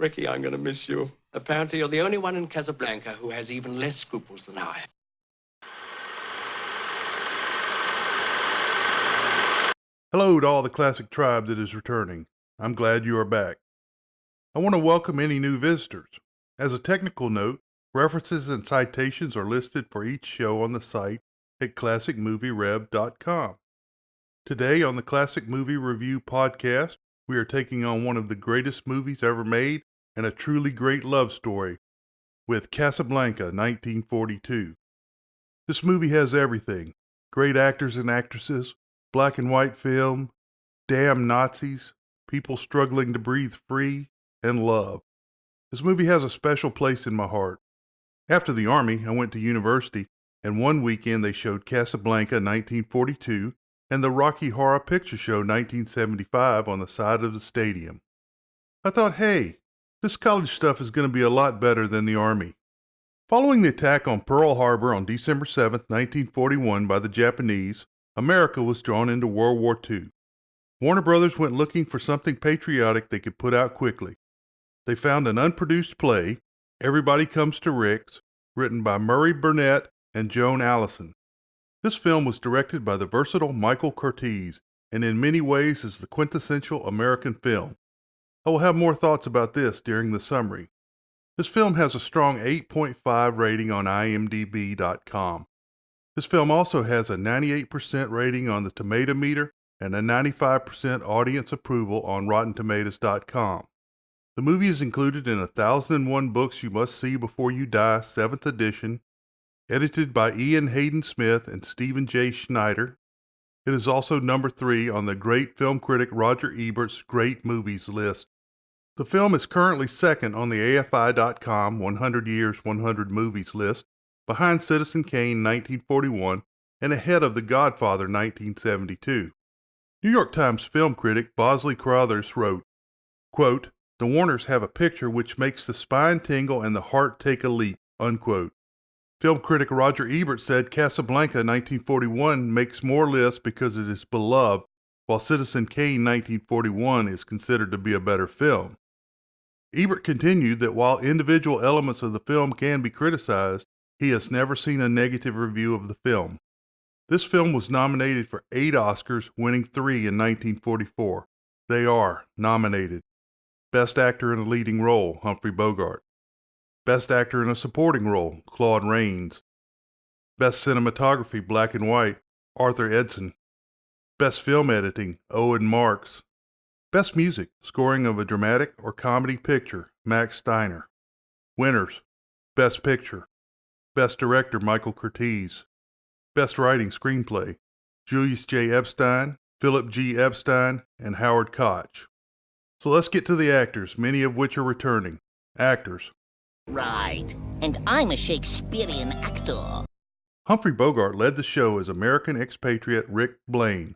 Ricky, I'm going to miss you. Apparently, you're the only one in Casablanca who has even less scruples than I. Hello to all the classic tribe that is returning. I'm glad you are back. I want to welcome any new visitors. As a technical note, references and citations are listed for each show on the site at classicmovierev.com. Today on the Classic Movie Review podcast, we are taking on one of the greatest movies ever made and a truly great love story with Casablanca, 1942. This movie has everything: great actors and actresses, black and white film, damn Nazis, people struggling to breathe free, and love. This movie has a special place in my heart. After the Army, I went to university, and one weekend they showed Casablanca 1942 and the Rocky Horror Picture Show 1975 on the side of the stadium. I thought, hey, this college stuff is going to be a lot better than the Army. Following the attack on Pearl Harbor on December 7, 1941 by the Japanese, America was drawn into World War II. Warner Brothers went looking for something patriotic they could put out quickly. They found an unproduced play, Everybody Comes to Rick's, written by Murray Burnett and Joan Allison. This film was directed by the versatile Michael Curtiz, and in many ways is the quintessential American film. I will have more thoughts about this during the summary. This film has a strong 8.5 rating on imdb.com. This film also has a 98% rating on the Tomato Meter and a 95% audience approval on RottenTomatoes.com. The movie is included in 1001 Books You Must See Before You Die, 7th edition, edited by Ian Hayden Smith and Stephen J. Schneider. It is also number 3 on the great film critic Roger Ebert's Great Movies list. The film is currently second on the AFI.com 100 Years, 100 Movies list, behind Citizen Kane 1941 and ahead of The Godfather 1972. New York Times film critic Bosley Crothers wrote, quote, "The Warners have a picture which makes the spine tingle and the heart take a leap," unquote. Film critic Roger Ebert said Casablanca 1941 makes more lists because it is beloved, while Citizen Kane 1941 is considered to be a better film. Ebert continued that while individual elements of the film can be criticized, he has never seen a negative review of the film. This film was nominated for 8 Oscars, winning 3 in 1944. They are nominated: Best Actor in a Leading Role, Humphrey Bogart; Best Actor in a Supporting Role, Claude Rains; Best Cinematography, Black and White, Arthur Edson; Best Film Editing, Owen Marks; Best Music, Scoring of a Dramatic or Comedy Picture, Max Steiner. Winners: Best Picture; Best Director, Michael Curtiz; Best Writing Screenplay, Julius J. Epstein, Philip G. Epstein, and Howard Koch. So let's get to the actors, many of which are returning. Actors. Right, and I'm a Shakespearean actor. Humphrey Bogart led the show as American expatriate Rick Blaine.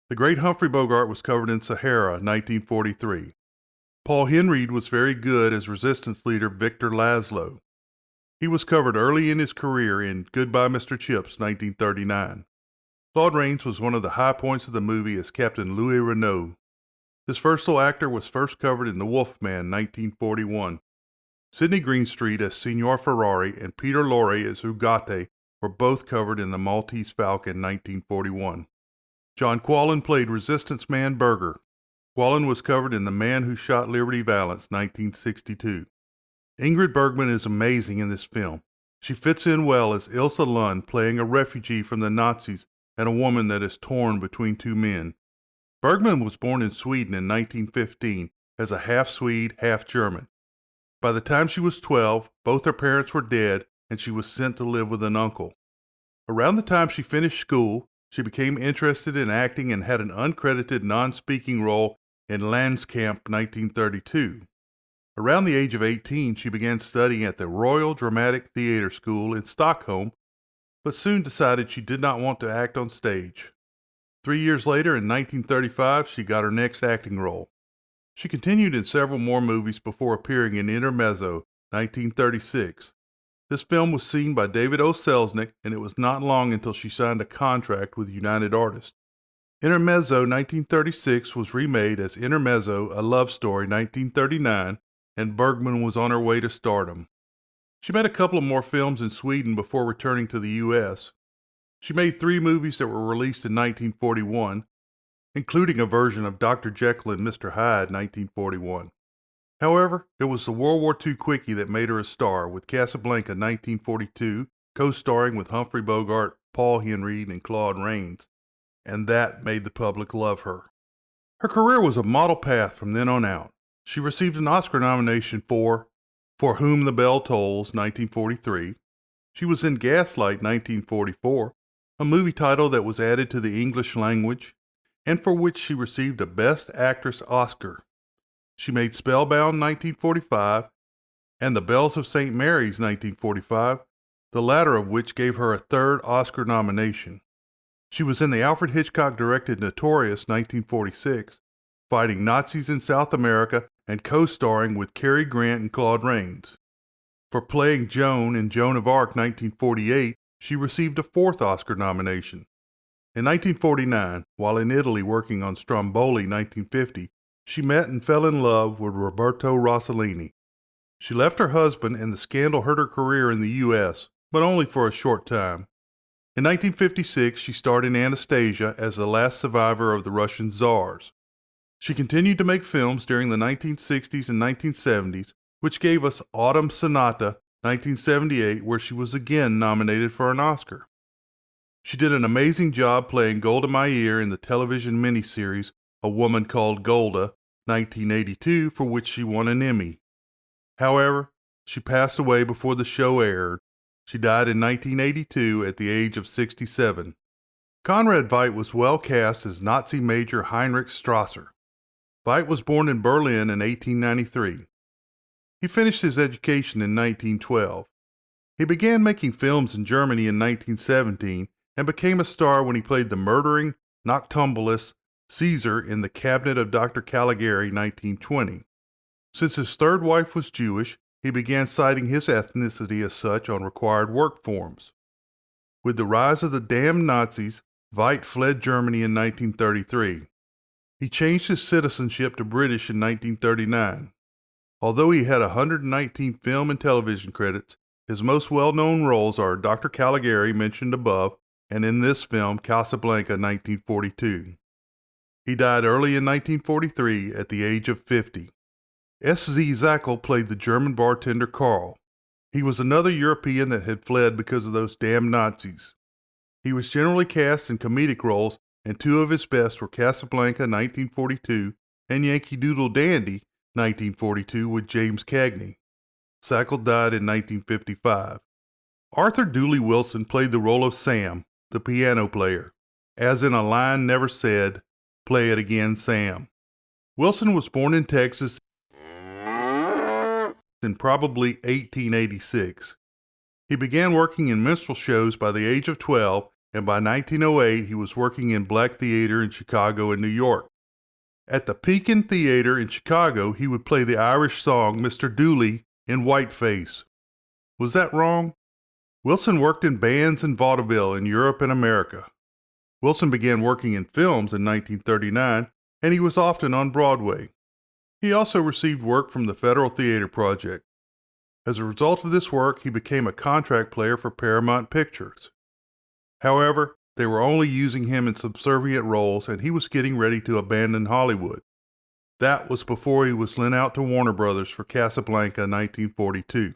The great Humphrey Bogart was covered in Sahara, 1943. Paul Henreid was very good as resistance leader Victor Laszlo. He was covered early in his career in Goodbye, Mr. Chips, 1939. Claude Rains was one of the high points of the movie as Captain Louis Renault. This versatile actor was first covered in The Wolfman, 1941. Sidney Greenstreet as Signor Ferrari and Peter Lorre as Ugarte were both covered in The Maltese Falcon, 1941. John Quallen played Resistance Man Berger. Quallen was covered in The Man Who Shot Liberty Valance, 1962. Ingrid Bergman is amazing in this film. She fits in well as Ilsa Lund, playing a refugee from the Nazis and a woman that is torn between 2 men. Bergman was born in Sweden in 1915 as a half Swede, half German. By the time she was 12, both her parents were dead and she was sent to live with an uncle. Around the time she finished school, she became interested in acting and had an uncredited non-speaking role in Landskamp 1932. Around the age of 18, she began studying at the Royal Dramatic Theatre School in Stockholm, but soon decided she did not want to act on stage. 3 years later, in 1935, she got her next acting role. She continued in several more movies before appearing in Intermezzo, 1936. This film was seen by David O. Selznick, and it was not long until she signed a contract with United Artists. Intermezzo 1936 was remade as Intermezzo, A Love Story 1939, and Bergman was on her way to stardom. She made a couple of more films in Sweden before returning to the U.S. She made 3 movies that were released in 1941, including a version of Dr. Jekyll and Mr. Hyde in 1941. However, it was the World War II quickie that made her a star, with Casablanca 1942, co-starring with Humphrey Bogart, Paul Henreid, and Claude Rains, and that made the public love her. Her career was a model path from then on out. She received an Oscar nomination for Whom the Bell Tolls, 1943. She was in Gaslight, 1944, a movie title that was added to the English language, and for which she received a Best Actress Oscar. She made Spellbound, 1945, and The Bells of St. Mary's, 1945, the latter of which gave her a 3rd Oscar nomination. She was in the Alfred Hitchcock-directed Notorious, 1946, fighting Nazis in South America and co-starring with Cary Grant and Claude Rains. For playing Joan in Joan of Arc, 1948, she received a 4th Oscar nomination. In 1949, while in Italy working on Stromboli, 1950, she met and fell in love with Roberto Rossellini. She left her husband and the scandal hurt her career in the U.S., but only for a short time. In 1956, she starred in Anastasia as the last survivor of the Russian Tsars. She continued to make films during the 1960s and 1970s, which gave us Autumn Sonata, 1978, where she was again nominated for an Oscar. She did an amazing job playing Golda Meir in the television miniseries A Woman Called Golda, 1982, for which she won an Emmy. However, she passed away before the show aired. She died in 1982 at the age of 67. Conrad Veidt was well cast as Nazi Major Heinrich Strasser. Veidt was born in Berlin in 1893. He finished his education in 1912. He began making films in Germany in 1917 and became a star when he played the murdering, noctambulist Caesar in The Cabinet of Dr. Caligari, 1920. Since his 3rd wife was Jewish, he began citing his ethnicity as such on required work forms. With the rise of the damned Nazis, Veidt fled Germany in 1933. He changed his citizenship to British in 1939. Although he had 119 film and television credits, his most well-known roles are Dr. Caligari, mentioned above, and in this film, Casablanca, 1942. He died early in 1943 at the age of 50. S.Z. Zackel played the German bartender Karl. He was another European that had fled because of those damned Nazis. He was generally cast in comedic roles, and 2 of his best were Casablanca, 1942, and Yankee Doodle Dandy, 1942, with James Cagney. Zackel died in 1955. Arthur Dooley Wilson played the role of Sam, the piano player, as in A Line Never Said, Play It Again, Sam. Wilson was born in Texas in probably 1886. He began working in minstrel shows by the age of 12, and by 1908 he was working in black theater in Chicago and New York. At the Pekin Theater in Chicago, he would play the Irish song Mr. Dooley in Whiteface. Was that wrong? Wilson worked in bands and vaudeville in Europe and America. Wilson began working in films in 1939, and he was often on Broadway. He also received work from the Federal Theater Project. As a result of this work, he became a contract player for Paramount Pictures. However, they were only using him in subservient roles, and he was getting ready to abandon Hollywood. That was before he was lent out to Warner Brothers for Casablanca, 1942.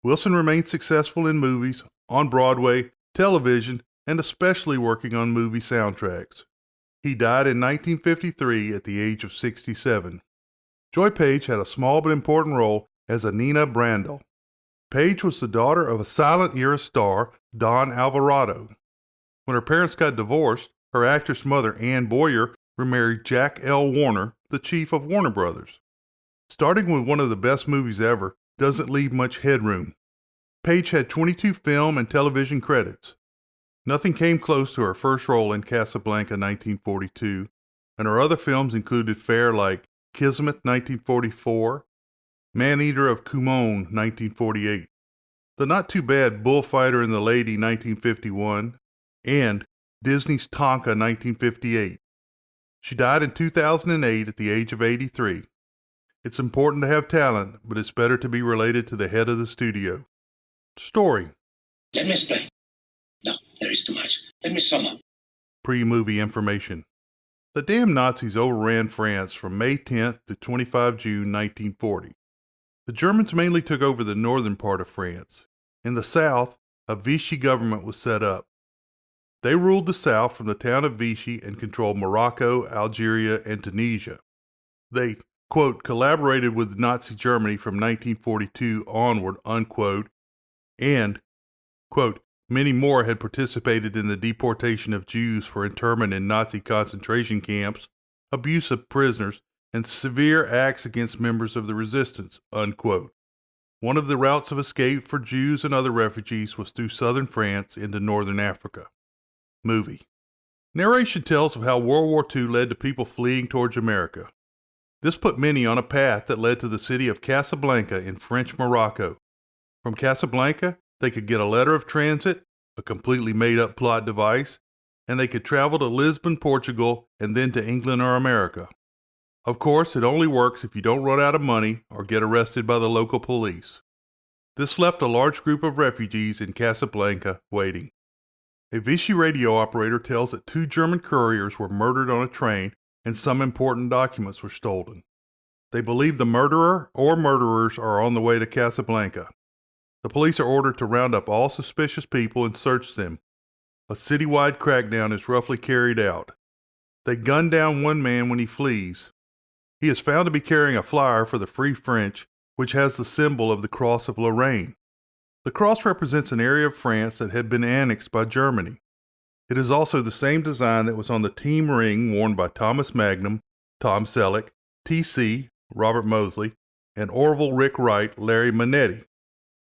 Wilson remained successful in movies, on Broadway, television, and especially working on movie soundtracks. He died in 1953 at the age of 67. Joy Page had a small but important role as Anina Brandel. Page was the daughter of a silent-era star, Don Alvarado. When her parents got divorced, her actress mother, Ann Boyer, remarried Jack L. Warner, the chief of Warner Brothers. Starting with one of the best movies ever doesn't leave much headroom. Page had 22 film and television credits. Nothing came close to her first role in Casablanca, 1942, and her other films included fare like Kismet, 1944, Man-Eater of Kumon, 1948, The Not-Too-Bad Bullfighter and the Lady, 1951, and Disney's Tonka, 1958. She died in 2008 at the age of 83. It's important to have talent, but it's better to be related to the head of the studio. Story. Let me explain. No, there is too much. Let me sum up. Pre-movie information. The damn Nazis overran France from May 10th to 25 June 1940. The Germans mainly took over the northern part of France. In the south, a Vichy government was set up. They ruled the south from the town of Vichy and controlled Morocco, Algeria, and Tunisia. They, quote, collaborated with Nazi Germany from 1942 onward, unquote, and, quote, many more had participated in the deportation of Jews for internment in Nazi concentration camps, abuse of prisoners, and severe acts against members of the resistance, unquote. One of the routes of escape for Jews and other refugees was through southern France into northern Africa. Movie. Narration tells of how World War II led to people fleeing towards America. This put many on a path that led to the city of Casablanca in French Morocco. From Casablanca, they could get a letter of transit, a completely made-up plot device, and they could travel to Lisbon, Portugal, and then to England or America. Of course, it only works if you don't run out of money or get arrested by the local police. This left a large group of refugees in Casablanca waiting. A Vichy radio operator tells that 2 German couriers were murdered on a train and some important documents were stolen. They believe the murderer or murderers are on the way to Casablanca. The police are ordered to round up all suspicious people and search them. A citywide crackdown is roughly carried out. They gun down one man when he flees. He is found to be carrying a flyer for the Free French, which has the symbol of the Cross of Lorraine. The cross represents an area of France that had been annexed by Germany. It is also the same design that was on the team ring worn by Thomas Magnum, Tom Selleck, T.C., Robert Mosley, and Orville Rick Wright, Larry Manetti,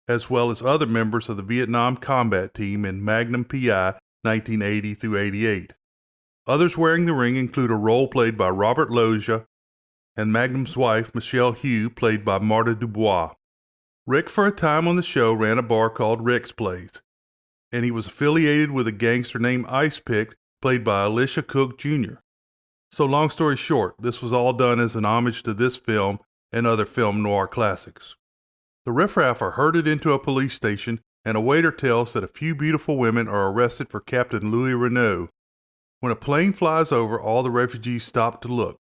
as well as other members of the Vietnam combat team in Magnum P.I. 1980 through 88. Others wearing the ring include a role played by Robert Loggia and Magnum's wife, Michelle Hugh, played by Marta Dubois. Rick, for a time on the show, ran a bar called Rick's Place, and he was affiliated with a gangster named Ice Pick, played by Alicia Cook Jr. So long story short, this was all done as an homage to this film and other film noir classics. The riffraff are herded into a police station, and a waiter tells that a few beautiful women are arrested for Captain Louis Renault. When a plane flies over, all the refugees stop to look.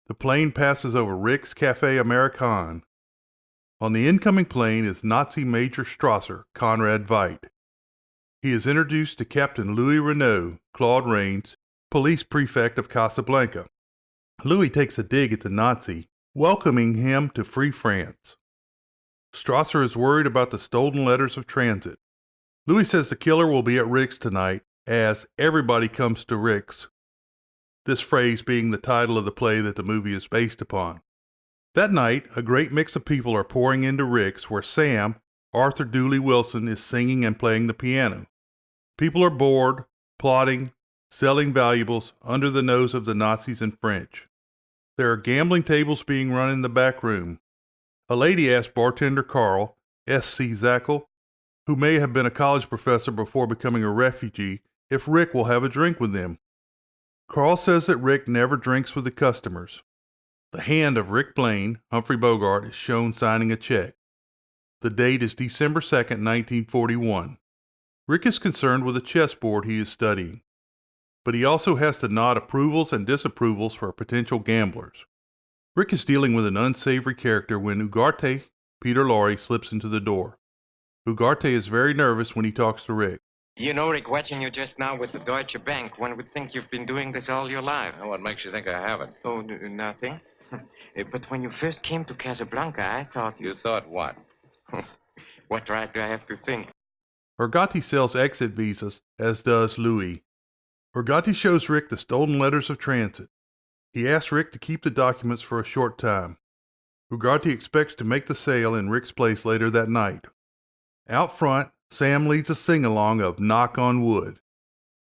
The plane passes over Rick's Café American. On the incoming plane is Nazi Major Strasser, Conrad Veidt. He is introduced to Captain Louis Renault, Claude Rains, police prefect of Casablanca. Louis takes a dig at the Nazi, welcoming him to free France. Strasser is worried about the stolen letters of transit. Louis says the killer will be at Rick's tonight, as everybody comes to Rick's. This phrase being the title of the play that the movie is based upon. That night, a great mix of people are pouring into Rick's, where Sam, Arthur Dooley Wilson, is singing and playing the piano. People are bored, plotting, selling valuables under the nose of the Nazis and French. There are gambling tables being run in the back room. A lady asks bartender Carl, S.C. Zackel, who may have been a college professor before becoming a refugee, if Rick will have a drink with them. Carl says that Rick never drinks with the customers. The hand of Rick Blaine, Humphrey Bogart, is shown signing a check. The date is December 2nd, 1941. Rick is concerned with a chessboard he is studying, but he also has to nod approvals and disapprovals for potential gamblers. Rick is dealing with an unsavory character when Ugarte, Peter Lorre, slips into the door. Ugarte is very nervous when he talks to Rick. You know, Rick, watching you just now with the Deutsche Bank, one would think you've been doing this all your life. Now, what makes you think I haven't? Oh, nothing. But when you first came to Casablanca, I thought You thought what? What right do I have to think? Ugarte sells exit visas, as does Louis. Ugarte shows Rick the stolen letters of transit. He asks Rick to keep the documents for a short time. Ugarte expects to make the sale in Rick's place later that night. Out front, Sam leads a sing-along of Knock on Wood.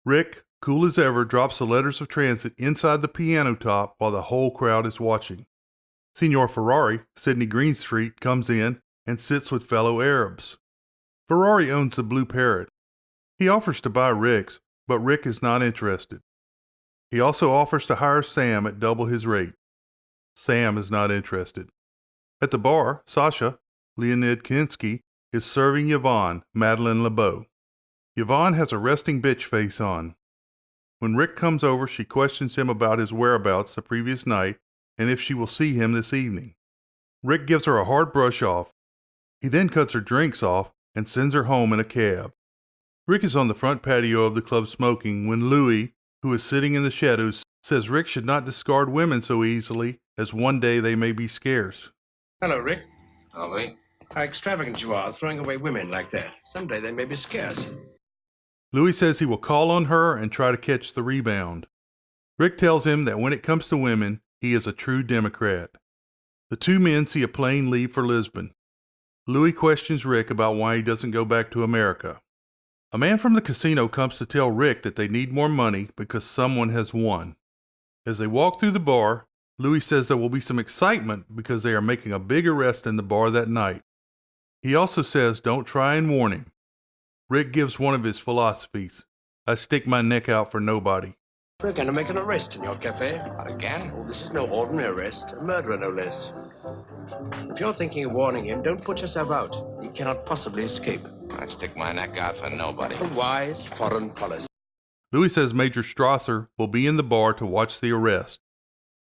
Rick, cool as ever, drops the letters of transit inside the piano top while the whole crowd is watching. Signor Ferrari, Sidney Greenstreet, comes in and sits with fellow Arabs. Ferrari owns the Blue Parrot. He offers to buy Rick's, but Rick is not interested. He also offers to hire Sam at double his rate. Sam is not interested. At the bar, Sasha, Leonid Kinski, is serving Yvonne, Madeleine LeBeau. Yvonne has a resting bitch face on. When Rick comes over, she questions him about his whereabouts the previous night and if she will see him this evening. Rick gives her a hard brush off. He then cuts her drinks off and sends her home in a cab. Rick is on the front patio of the club smoking when Louis, who is sitting in the shadows, says Rick should not discard women so easily, as one day they may be scarce. Hello, Rick. Oh, Louis? How extravagant you are, throwing away women like that. Someday they may be scarce. Louis says he will call on her and try to catch the rebound. Rick tells him that when it comes to women, he is a true Democrat. The two men see a plane leave for Lisbon. Louis questions Rick about why he doesn't go back to America. A man from the casino comes to tell Rick that they need more money because someone has won. As they walk through the bar, Louis says there will be some excitement because they are making a big arrest in the bar that night. He also says don't try and warn him. Rick gives one of his philosophies. I stick my neck out for nobody. We're going to make an arrest in your cafe. Again? Oh, this is no ordinary arrest. A murderer, no less. If you're thinking of warning him, don't put yourself out. He cannot possibly escape. I stick my neck out for nobody. A wise foreign policy. Louis says Major Strasser will be in the bar to watch the arrest.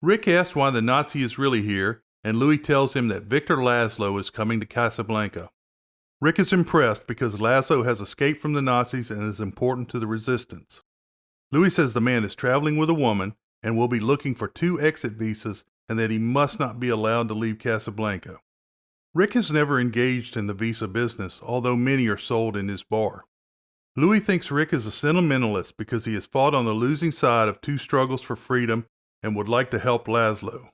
Rick asks why the Nazi is really here, and Louis tells him that Victor Laszlo is coming to Casablanca. Rick is impressed because Laszlo has escaped from the Nazis and is important to the resistance. Louis says the man is traveling with a woman and will be looking for 2 exit visas and that he must not be allowed to leave Casablanca. Rick has never engaged in the visa business, although many are sold in his bar. Louis thinks Rick is a sentimentalist because he has fought on the losing side of 2 struggles for freedom and would like to help Laszlo.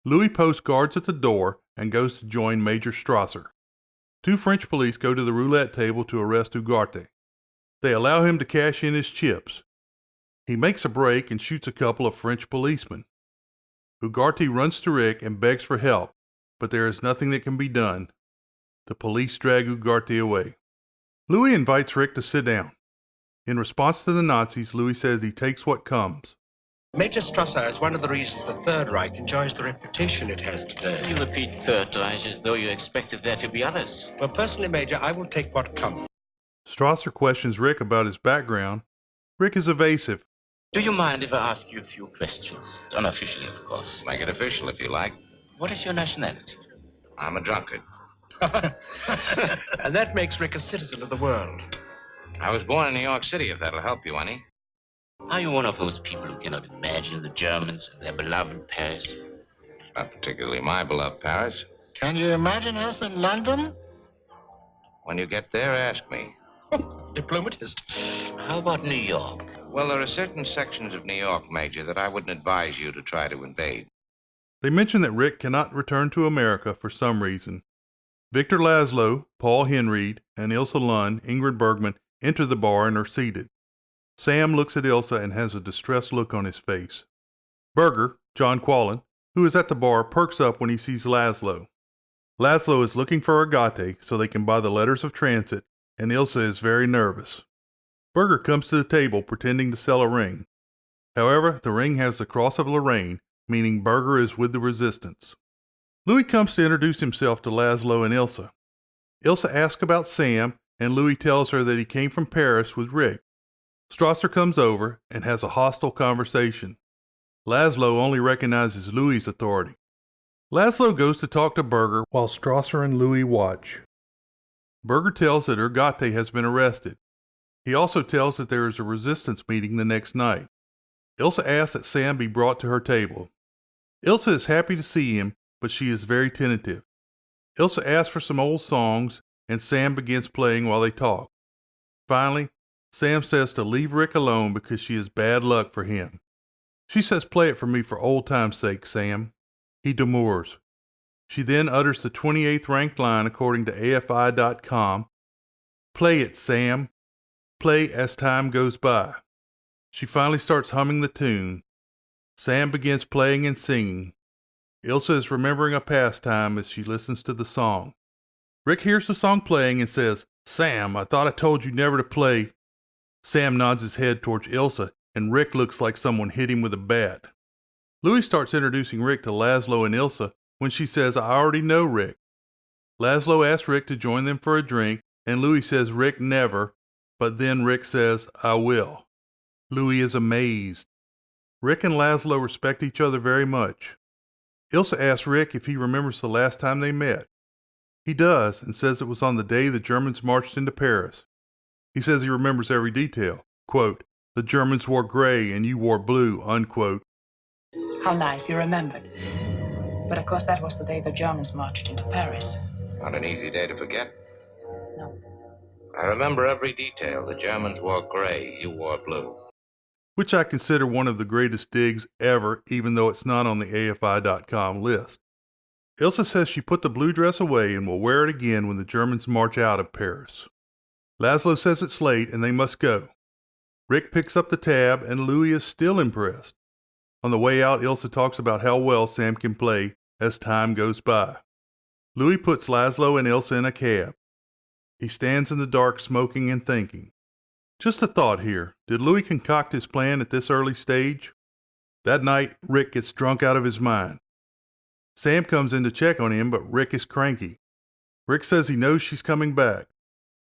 Louis posts guards at the door and goes to join Major Strasser. 2 French police go to the roulette table to arrest Ugarte. They allow him to cash in his chips. He makes a break and shoots a couple of French policemen. Ugarte runs to Rick and begs for help, but there is nothing that can be done. The police drag Ugarte away. Louis invites Rick to sit down. In response to the Nazis, Louis says he takes what comes. Major Strasser is one of the reasons the Third Reich enjoys the reputation it has today. You repeat Third Reich as though you expected there to be others. Well, personally, Major, I will take what comes. Strasser questions Rick about his background. Rick is evasive. Do you mind if I ask you a few questions? Unofficially, of course. Make it official if you like. What is your nationality? I'm a drunkard. And that makes Rick a citizen of the world. I was born in New York City, if that'll help you any. Are you one of those people who cannot imagine the Germans and their beloved Paris? Not particularly my beloved Paris. Can you imagine us in London? When you get there, ask me. Diplomatist. How about New York? Well, there are certain sections of New York, Major, that I wouldn't advise you to try to invade. They mention that Rick cannot return to America for some reason. Victor Laszlo, Paul Henreid, and Ilsa Lund, Ingrid Bergman, enter the bar and are seated. Sam looks at Ilsa and has a distressed look on his face. Berger, John Quallen, who is at the bar, perks up when he sees Laszlo. Laszlo is looking for Agate so they can buy the letters of transit, and Ilsa is very nervous. Berger comes to the table pretending to sell a ring. However, the ring has the Cross of Lorraine, meaning Berger is with the resistance. Louis comes to introduce himself to Laszlo and Ilsa. Ilsa asks about Sam, and Louis tells her that he came from Paris with Rick. Strasser comes over and has a hostile conversation. Laszlo only recognizes Louis' authority. Laszlo goes to talk to Berger while Strasser and Louis watch. Berger tells that Agate has been arrested. He also tells that there is a resistance meeting the next night. Ilsa asks that Sam be brought to her table. Ilsa is happy to see him, but she is very tentative. Ilsa asks for some old songs, and Sam begins playing while they talk. Finally, Sam says to leave Rick alone because she is bad luck for him. She says, "Play it for me for old time's sake, Sam." He demurs. She then utters the 28th ranked line according to AFI.com. "Play it, Sam. Play as time goes by." She finally starts humming the tune. Sam begins playing and singing. Ilsa is remembering a pastime as she listens to the song. Rick hears the song playing and says, "Sam, I thought I told you never to play." Sam nods his head towards Ilsa, and Rick looks like someone hit him with a bat. Louis starts introducing Rick to Laszlo and Ilsa, when she says, "I already know Rick." Laszlo asks Rick to join them for a drink, and Louis says Rick never, but then Rick says, "I will." Louis is amazed. Rick and Laszlo respect each other very much. Ilsa asks Rick if he remembers the last time they met. He does, and says it was on the day the Germans marched into Paris. He says he remembers every detail. Quote, "The Germans wore gray and you wore blue," unquote. How nice, you remembered. But of course that was the day the Germans marched into Paris. Not an easy day to forget. No. I remember every detail. The Germans wore gray, you wore blue. Which I consider one of the greatest digs ever, even though it's not on the AFI.com list. Ilsa says she put the blue dress away and will wear it again when the Germans march out of Paris. Laszlo says it's late and they must go. Rick picks up the tab and Louis is still impressed. On the way out, Ilsa talks about how well Sam can play as time goes by. Louis puts Laszlo and Ilsa in a cab. He stands in the dark smoking and thinking. Just a thought here. Did Louis concoct his plan at this early stage? That night, Rick gets drunk out of his mind. Sam comes in to check on him, but Rick is cranky. Rick says he knows she's coming back.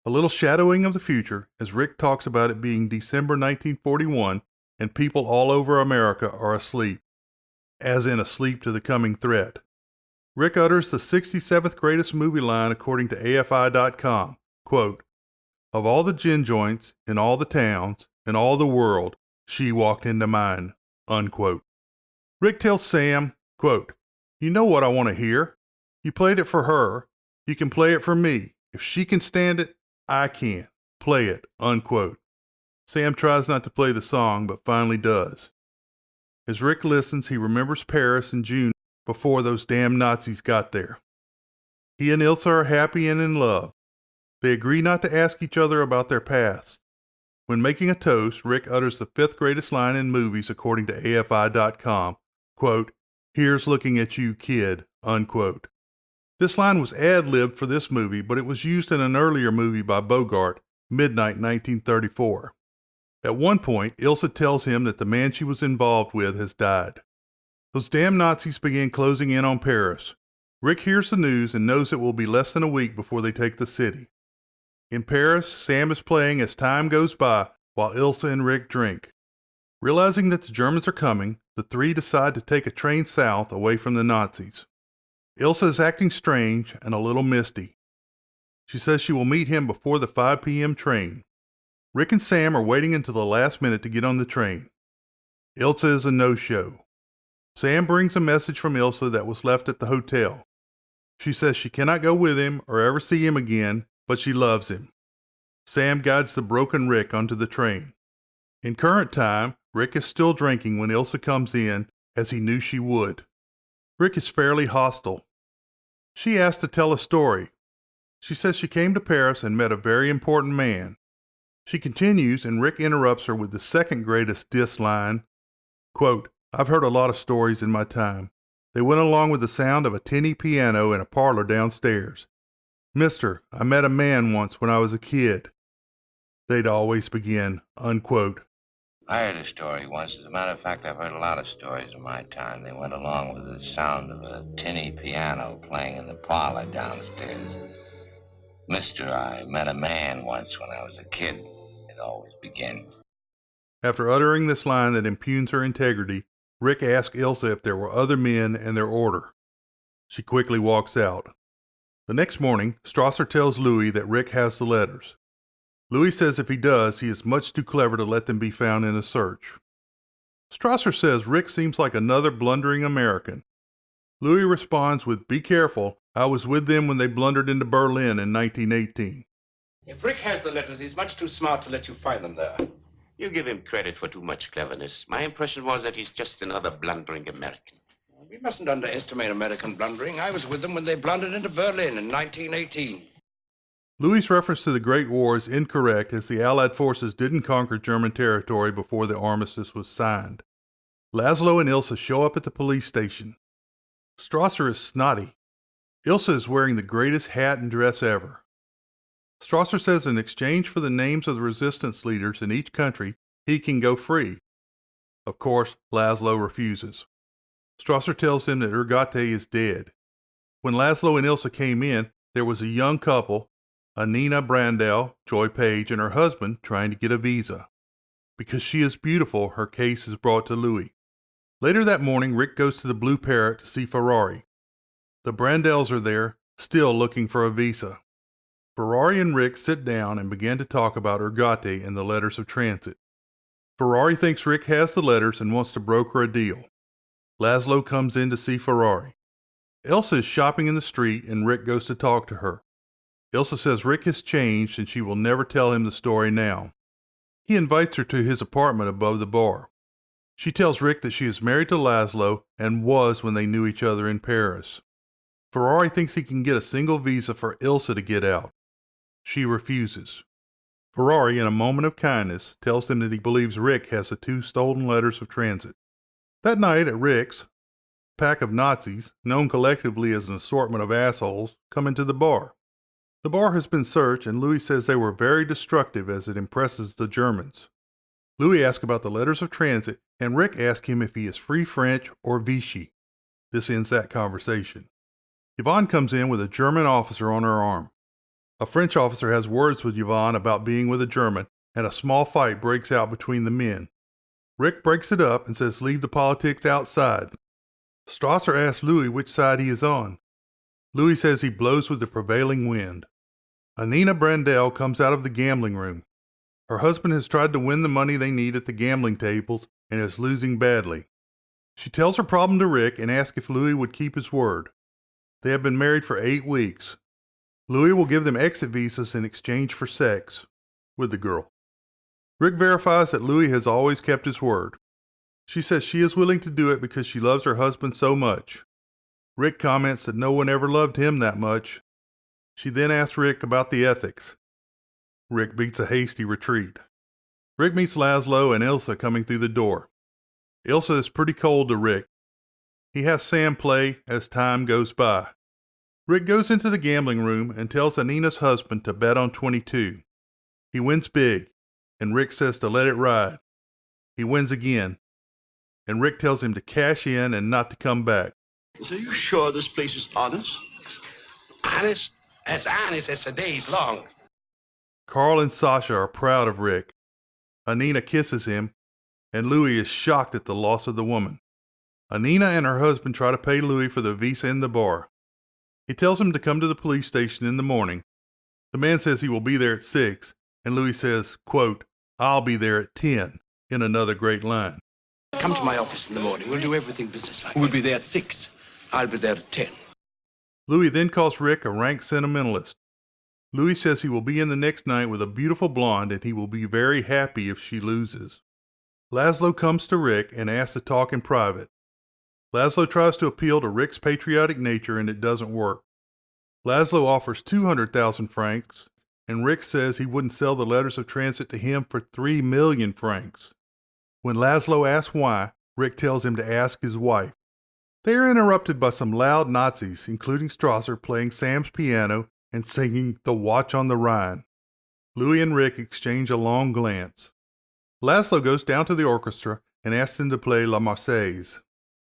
A little shadowing of the future as Rick talks about it being December 1941 and people all over America are asleep, as in asleep to the coming threat. Rick utters the 67th greatest movie line according to AFI.com, quote, "Of all the gin joints in all the towns in all the world, she walked into mine," unquote. Rick tells Sam, quote, "You know what I want to hear. You played it for her. You can play it for me. If she can stand it, I can. Play it," unquote. Sam tries not to play the song, but finally does. As Rick listens, he remembers Paris in June before those damn Nazis got there. He and Ilsa are happy and in love. They agree not to ask each other about their past. When making a toast, Rick utters the 5th greatest line in movies according to AFI.com, quote, "Here's looking at you, kid," unquote. This line was ad-libbed for this movie, but it was used in an earlier movie by Bogart, Midnight 1934. At one point, Ilsa tells him that the man she was involved with has died. Those damn Nazis begin closing in on Paris. Rick hears the news and knows it will be less than a week before they take the city. In Paris, Sam is playing as time goes by while Ilsa and Rick drink. Realizing that the Germans are coming, the three decide to take a train south away from the Nazis. Ilsa is acting strange and a little misty. She says she will meet him before the 5 p.m. train. Rick and Sam are waiting until the last minute to get on the train. Ilsa is a no-show. Sam brings a message from Ilsa that was left at the hotel. She says she cannot go with him or ever see him again, but she loves him. Sam guides the broken Rick onto the train. In current time, Rick is still drinking when Ilsa comes in, as he knew she would. Rick is fairly hostile. She asks to tell a story. She says she came to Paris and met a very important man. She continues, and Rick interrupts her with the 2nd greatest diss line, quote, "I've heard a lot of stories in my time. They went along with the sound of a tinny piano in a parlor downstairs. Mister, I met a man once when I was a kid." They'd always begin, unquote. I heard a story once. As a matter of fact, I've heard a lot of stories in my time. They went along with the sound of a tinny piano playing in the parlor downstairs. Mister, I met a man once when I was a kid. It always begins. After uttering this line that impugns her integrity, Rick asks Ilsa if there were other men and their order. She quickly walks out. The next morning, Strasser tells Louis that Rick has the letters. Louis says if he does, he is much too clever to let them be found in a search. Strasser says Rick seems like another blundering American. Louis responds with, "Be careful, I was with them when they blundered into Berlin in 1918. If Rick has the letters, he's much too smart to let you find them there. You give him credit for too much cleverness. My impression was that he's just another blundering American. We mustn't underestimate American blundering. I was with them when they blundered into Berlin in 1918. Louis' reference to the Great War is incorrect, as the Allied forces didn't conquer German territory before the armistice was signed. Laszlo and Ilsa show up at the police station. Strasser is snotty. Ilsa is wearing the greatest hat and dress ever. Strasser says in exchange for the names of the resistance leaders in each country, he can go free. Of course, Laszlo refuses. Strasser tells him that Urgate is dead. When Laszlo and Ilsa came in, there was a young couple, Anina Brandel, Joy Page, and her husband trying to get a visa. Because she is beautiful, her case is brought to Louis. Later that morning, Rick goes to the Blue Parrot to see Ferrari. The Brandels are there, still looking for a visa. Ferrari and Rick sit down and begin to talk about Urgate and the letters of transit. Ferrari thinks Rick has the letters and wants to broker a deal. Laszlo comes in to see Ferrari. Ilsa is shopping in the street and Rick goes to talk to her. Ilsa says Rick has changed and she will never tell him the story now. He invites her to his apartment above the bar. She tells Rick that she is married to Laszlo and was when they knew each other in Paris. Ferrari thinks he can get a single visa for Ilsa to get out. She refuses. Ferrari, in a moment of kindness, tells them that he believes Rick has the 2 stolen letters of transit. That night at Rick's, a pack of Nazis, known collectively as an assortment of assholes, come into the bar. The bar has been searched, and Louis says they were very destructive as it impresses the Germans. Louis asks about the letters of transit, and Rick asks him if he is Free French or Vichy. This ends that conversation. Yvonne comes in with a German officer on her arm. A French officer has words with Yvonne about being with a German, and a small fight breaks out between the men. Rick breaks it up and says leave the politics outside. Strasser asks Louis which side he is on. Louis says he blows with the prevailing wind. Anina Brandel comes out of the gambling room. Her husband has tried to win the money they need at the gambling tables and is losing badly. She tells her problem to Rick and asks if Louis would keep his word. They have been married for 8 weeks. Louis will give them exit visas in exchange for sex with the girl. Rick verifies that Louis has always kept his word. She says she is willing to do it because she loves her husband so much. Rick comments that no one ever loved him that much. She then asks Rick about the ethics. Rick beats a hasty retreat. Rick meets Laszlo and Ilsa coming through the door. Ilsa is pretty cold to Rick. He has Sam play as time goes by. Rick goes into the gambling room and tells Anina's husband to bet on 22. He wins big, and Rick says to let it ride. He wins again, and Rick tells him to cash in and not to come back. So are you sure this place is honest? Honest? As honest as the day's long. Carl and Sasha are proud of Rick. Anina kisses him, and Louis is shocked at the loss of the woman. Anina and her husband try to pay Louis for the visa in the bar. He tells him to come to the police station in the morning. The man says he will be there at 6, and Louis says, quote, I'll be there at 10, in another great line. Come to my office in the morning. We'll do everything businesslike. We'll be there at 6. I'll be there at 10. Louis then calls Rick a rank sentimentalist. Louis says he will be in the next night with a beautiful blonde and he will be very happy if she loses. Laszlo comes to Rick and asks to talk in private. Laszlo tries to appeal to Rick's patriotic nature and it doesn't work. Laszlo offers 200,000 francs and Rick says he wouldn't sell the letters of transit to him for 3 million francs. When Laszlo asks why, Rick tells him to ask his wife. They are interrupted by some loud Nazis, including Strasser playing Sam's piano and singing The Watch on the Rhine. Louis and Rick exchange a long glance. Laszlo goes down to the orchestra and asks them to play La Marseillaise,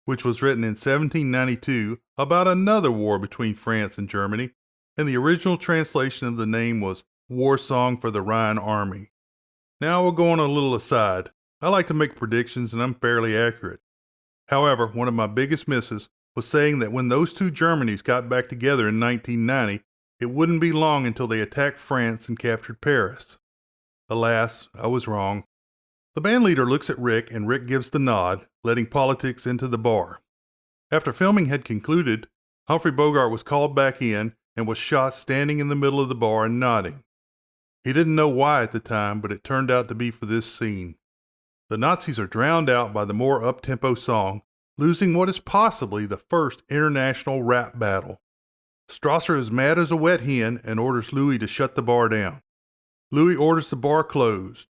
which was written in 1792 about another war between France and Germany, and the original translation of the name was War Song for the Rhine Army. Now we'll go on a little aside. I like to make predictions and I'm fairly accurate. However, one of my biggest misses was saying that when those two Germanys got back together in 1990, it wouldn't be long until they attacked France and captured Paris. Alas, I was wrong. The band leader looks at Rick and Rick gives the nod, letting politics into the bar. After filming had concluded, Humphrey Bogart was called back in and was shot standing in the middle of the bar and nodding. He didn't know why at the time, but it turned out to be for this scene. The Nazis are drowned out by the more up-tempo song, losing what is possibly the first international rap battle. Strasser is mad as a wet hen and orders Louis to shut the bar down. Louis orders the bar closed.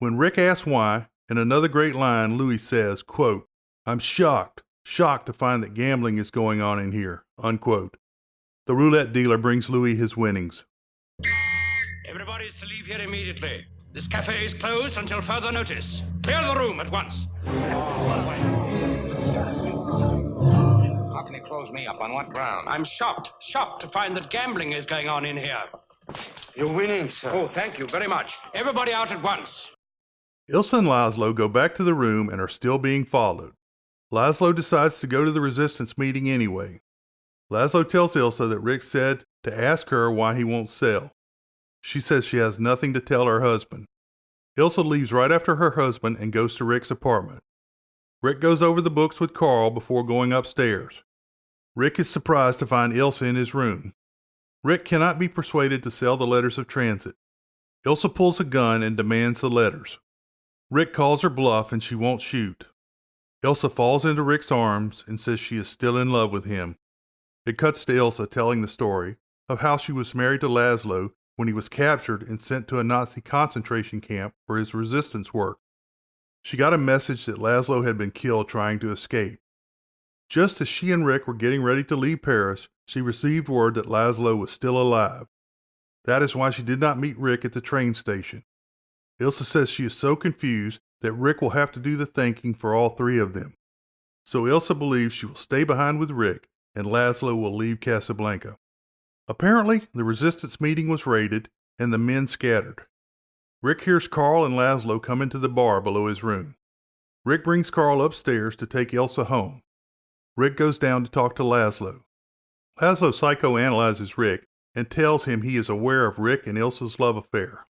When Rick asks why, in another great line, Louis says, quote, I'm shocked to find that gambling is going on in here, unquote. The roulette dealer brings Louis his winnings. Everybody is to leave here immediately. This cafe is closed until further notice. Clear the room at once. close me up? On what ground? I'm shocked to find that gambling is going on in here. You're winning, sir. Oh, thank you very much. Everybody out at once. Ilsa and Laszlo go back to the room and are still being followed. Laszlo decides to go to the resistance meeting anyway. Laszlo tells Ilsa that Rick said to ask her why he won't sell. She says she has nothing to tell her husband. Ilsa leaves right after her husband and goes to Rick's apartment. Rick goes over the books with Carl before going upstairs. Rick is surprised to find Ilsa in his room. Rick cannot be persuaded to sell the letters of transit. Ilsa pulls a gun and demands the letters. Rick calls her bluff and she won't shoot. Ilsa falls into Rick's arms and says she is still in love with him. It cuts to Ilsa telling the story of how she was married to Laszlo when he was captured and sent to a Nazi concentration camp for his resistance work. She got a message that Laszlo had been killed trying to escape. Just as she and Rick were getting ready to leave Paris, she received word that Laszlo was still alive. That is why she did not meet Rick at the train station. Ilsa says she is so confused that Rick will have to do the thinking for all three of them. So Ilsa believes she will stay behind with Rick and Laszlo will leave Casablanca. Apparently, the resistance meeting was raided and the men scattered. Rick hears Carl and Laszlo come into the bar below his room. Rick brings Carl upstairs to take Ilsa home. Rick goes down to talk to Laszlo. Laszlo psychoanalyzes Rick and tells him he is aware of Rick and Ilsa's love affair.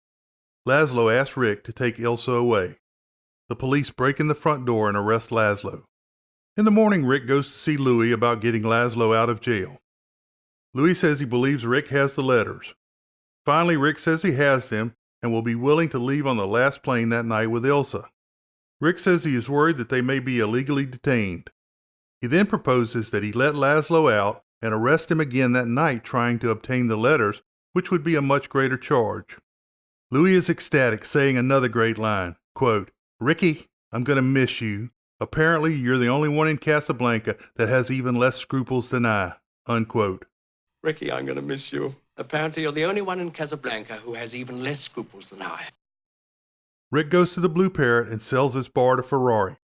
Laszlo asks Rick to take Ilsa away. The police break in the front door and arrest Laszlo. In the morning, Rick goes to see Louis about getting Laszlo out of jail. Louis says he believes Rick has the letters. Finally, Rick says he has them and will be willing to leave on the last plane that night with Ilsa. Rick says he is worried that they may be illegally detained. He then proposes that he let Laszlo out and arrest him again that night trying to obtain the letters, which would be a much greater charge. Louis is ecstatic, saying another great line, quote, "Ricky, I'm going to miss you. Apparently, you're the only one in Casablanca that has even less scruples than I," unquote. Ricky, I'm going to miss you. Apparently, you're the only one in Casablanca who has even less scruples than I. Rick goes to the Blue Parrot and sells his bar to Ferrari.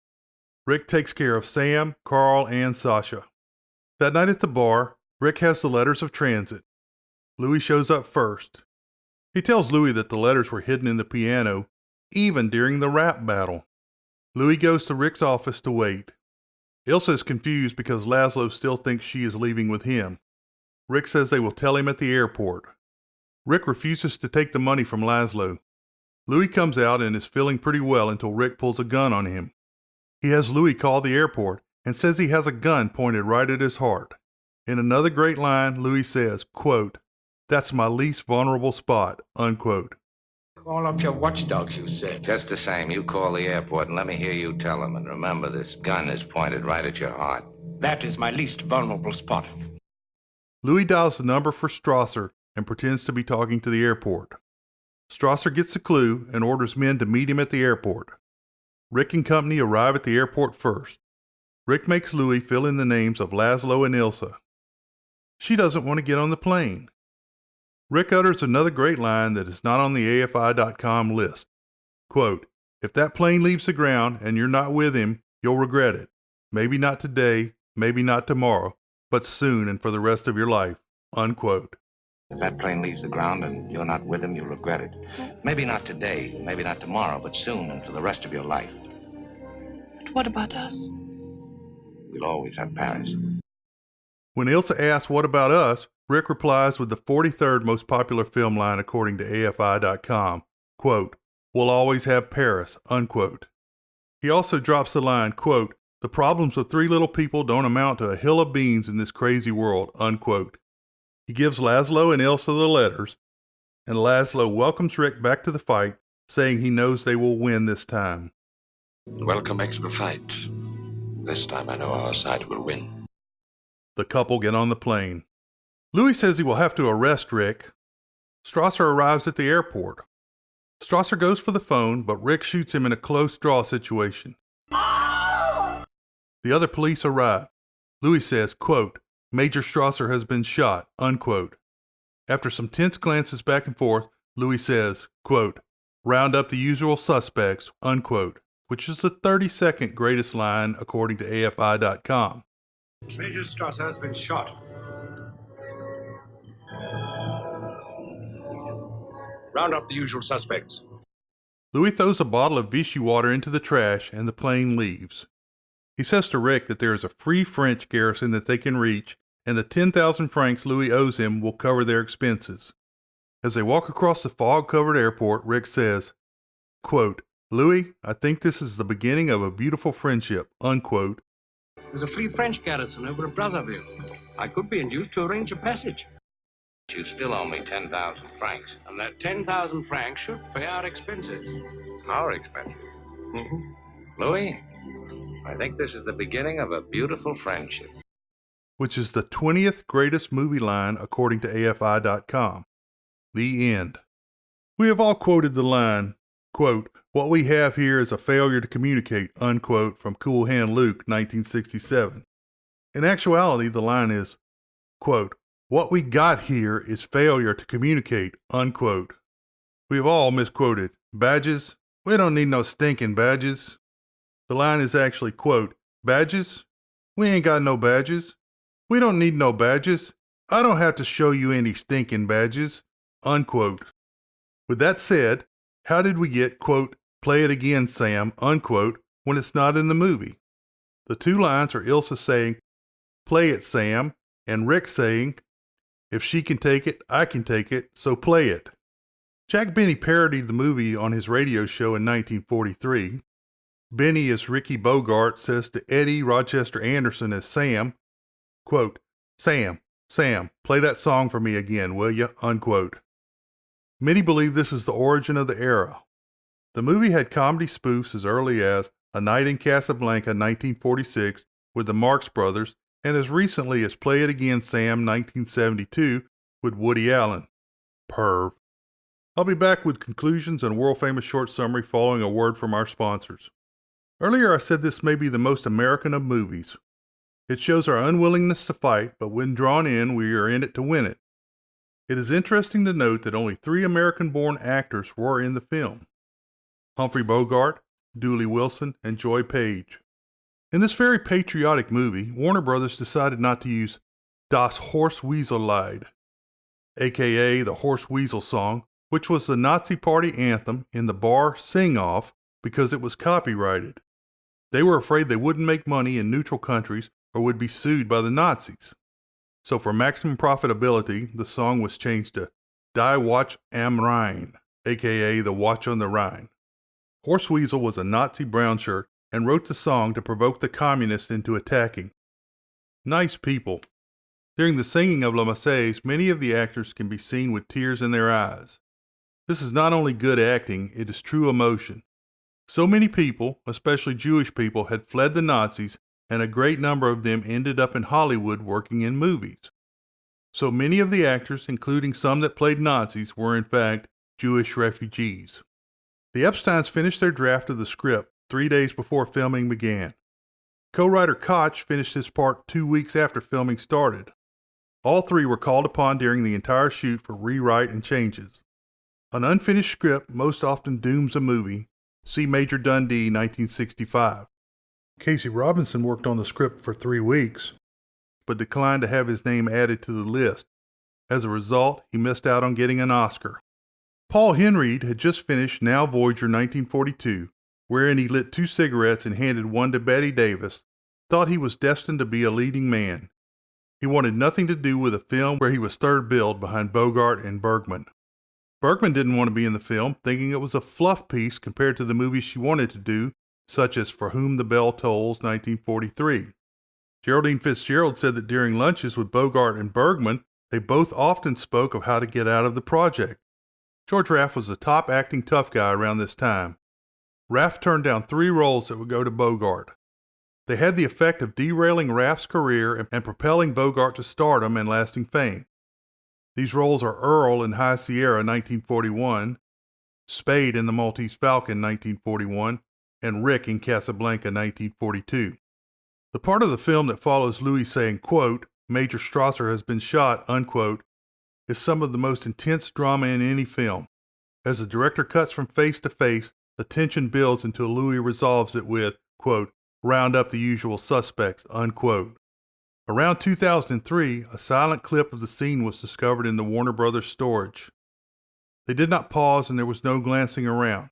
Rick takes care of Sam, Carl, and Sasha. That night at the bar, Rick has the letters of transit. Louis shows up first. He tells Louis that the letters were hidden in the piano, even during the rap battle. Louis goes to Rick's office to wait. Ilsa is confused because Laszlo still thinks she is leaving with him. Rick says they will tell him at the airport. Rick refuses to take the money from Laszlo. Louis comes out and is feeling pretty well until Rick pulls a gun on him. He has Louis call the airport and says he has a gun pointed right at his heart. In another great line, Louis says, quote, "That's my least vulnerable spot," unquote. Call up your watchdogs, you said. Just the same, you call the airport and let me hear you tell them. And remember, this gun is pointed right at your heart. That is my least vulnerable spot. Louis dials the number for Strasser and pretends to be talking to the airport. Strasser gets the clue and orders men to meet him at the airport. Rick and company arrive at the airport first. Rick makes Louis fill in the names of Laszlo and Ilsa. She doesn't want to get on the plane. Rick utters another great line that is not on the AFI.com list. Quote, "If that plane leaves the ground and you're not with him, you'll regret it. Maybe not today, maybe not tomorrow, but soon and for the rest of your life," unquote. If that plane leaves the ground and you're not with him, you'll regret it. Maybe not today, maybe not tomorrow, but soon and for the rest of your life. But what about us? We'll always have Paris. When Ilsa asks what about us, Rick replies with the 43rd most popular film line according to AFI.com, quote, "We'll always have Paris," unquote. He also drops the line, quote, "The problems of three little people don't amount to a hill of beans in this crazy world," unquote. He gives Laszlo and Ilsa the letters, and Laszlo welcomes Rick back to the fight, saying he knows they will win this time. Welcome back to the fight. This time I know our side will win. The couple get on the plane. Louis says he will have to arrest Rick. Strasser arrives at the airport. Strasser goes for the phone, but Rick shoots him in a close draw situation. The other police arrive. Louis says, quote, "Major Strasser has been shot," unquote. After some tense glances back and forth, Louis says, quote, "Round up the usual suspects," unquote, which is the 32nd greatest line according to AFI.com. Major Strasser has been shot. Round up the usual suspects. Louis throws a bottle of Vichy water into the trash and the plane leaves. He says to Rick that there is a free French garrison that they can reach, and the 10,000 francs Louis owes him will cover their expenses. As they walk across the fog-covered airport, Rick says, quote, Louis, I think this is the beginning of a beautiful friendship, unquote. There's a free French garrison over at Brazzaville. I could be induced to arrange a passage. You still owe me 10,000 francs. And that 10,000 francs should pay our expenses. Our expenses? Louis, I think this is the beginning of a beautiful friendship. Which is the 20th greatest movie line according to AFI.com. The end. We have all quoted the line, quote, what we have here is a failure to communicate, unquote, from Cool Hand Luke, 1967. In actuality, the line is, quote, what we got here is failure to communicate, unquote. We have all misquoted, badges? We don't need no stinking badges. The line is actually, quote, badges? We ain't got no badges. We don't need no badges. I don't have to show you any stinking badges, unquote. With that said, how did we get, quote, play it again, Sam, unquote, when it's not in the movie? The two lines are Ilsa saying, play it, Sam, and Rick saying, if she can take it, I can take it, so play it. Jack Benny parodied the movie on his radio show in 1943. Benny as Ricky Bogart says to Eddie Rochester Anderson as Sam, quote, Sam, play that song for me again, will ya, unquote. Many believe this is the origin of the era. The movie had comedy spoofs as early as A Night in Casablanca, 1946, with the Marx Brothers, and as recently as Play It Again, Sam, 1972, with Woody Allen. Perv. I'll be back with conclusions and world-famous short summary following a word from our sponsors. Earlier I said this may be the most American of movies. It shows our unwillingness to fight, but when drawn in, we are in it to win it. It is interesting to note that only 3 American-born actors were in the film. Humphrey Bogart, Dooley Wilson, and Joy Page. In this very patriotic movie, Warner Brothers decided not to use Das Horse-Weasel-Lied, aka the Horse Weasel song, which was the Nazi Party anthem in the bar sing-off because it was copyrighted. They were afraid they wouldn't make money in neutral countries or would be sued by the Nazis. So for maximum profitability, the song was changed to Die Watch am Rhein, aka the Watch on the Rhine. Horse Weasel was a Nazi brown shirt and wrote the song to provoke the communists into attacking. Nice people. During the singing of La Marseillaise, many of the actors can be seen with tears in their eyes. This is not only good acting, it is true emotion. So many people, especially Jewish people, had fled the Nazis, and a great number of them ended up in Hollywood working in movies. So many of the actors, including some that played Nazis, were in fact Jewish refugees. The Epsteins finished their draft of the script 3 days before filming began. Co-writer Koch finished his part 2 weeks after filming started. All 3 were called upon during the entire shoot for rewrite and changes. An unfinished script most often dooms a movie. See Major Dundee, 1965. Casey Robinson worked on the script for 3 weeks, but declined to have his name added to the list. As a result, he missed out on getting an Oscar. Paul Henreid had just finished Now Voyager 1942, wherein he lit 2 cigarettes and handed one to Betty Davis, thought he was destined to be a leading man. He wanted nothing to do with a film where he was third billed behind Bogart and Bergman. Bergman didn't want to be in the film, thinking it was a fluff piece compared to the movies she wanted to do, such as For Whom the Bell Tolls, 1943. Geraldine Fitzgerald said that during lunches with Bogart and Bergman, they both often spoke of how to get out of the project. George Raft was the top acting tough guy around this time. Raft turned down 3 roles that would go to Bogart. They had the effect of derailing Raft's career and propelling Bogart to stardom and lasting fame. These roles are Earl in High Sierra, 1941, Spade in The Maltese Falcon, 1941, and Rick in Casablanca, 1942. The part of the film that follows Louis saying, quote, Major Strasser has been shot, unquote, is some of the most intense drama in any film. As the director cuts from face to face, the tension builds until Louis resolves it with, quote, round up the usual suspects, unquote. Around 2003, a silent clip of the scene was discovered in the Warner Brothers storage. They did not pause and there was no glancing around.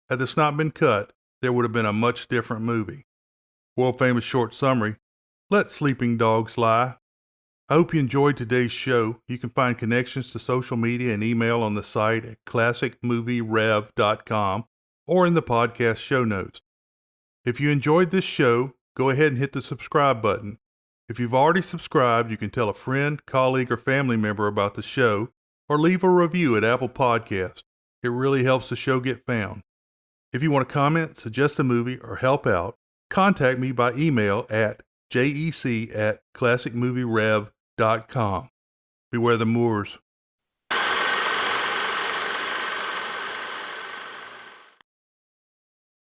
Had this not been cut, there would have been a much different movie. World-famous short summary, Let Sleeping Dogs Lie. I hope you enjoyed today's show. You can find connections to social media and email on the site at classicmovierev.com or in the podcast show notes. If you enjoyed this show, go ahead and hit the subscribe button. If you've already subscribed, you can tell a friend, colleague, or family member about the show or leave a review at Apple Podcasts. It really helps the show get found. If you want to comment, suggest a movie, or help out, contact me by email at jec@classicmovierev.com. Beware the Moors.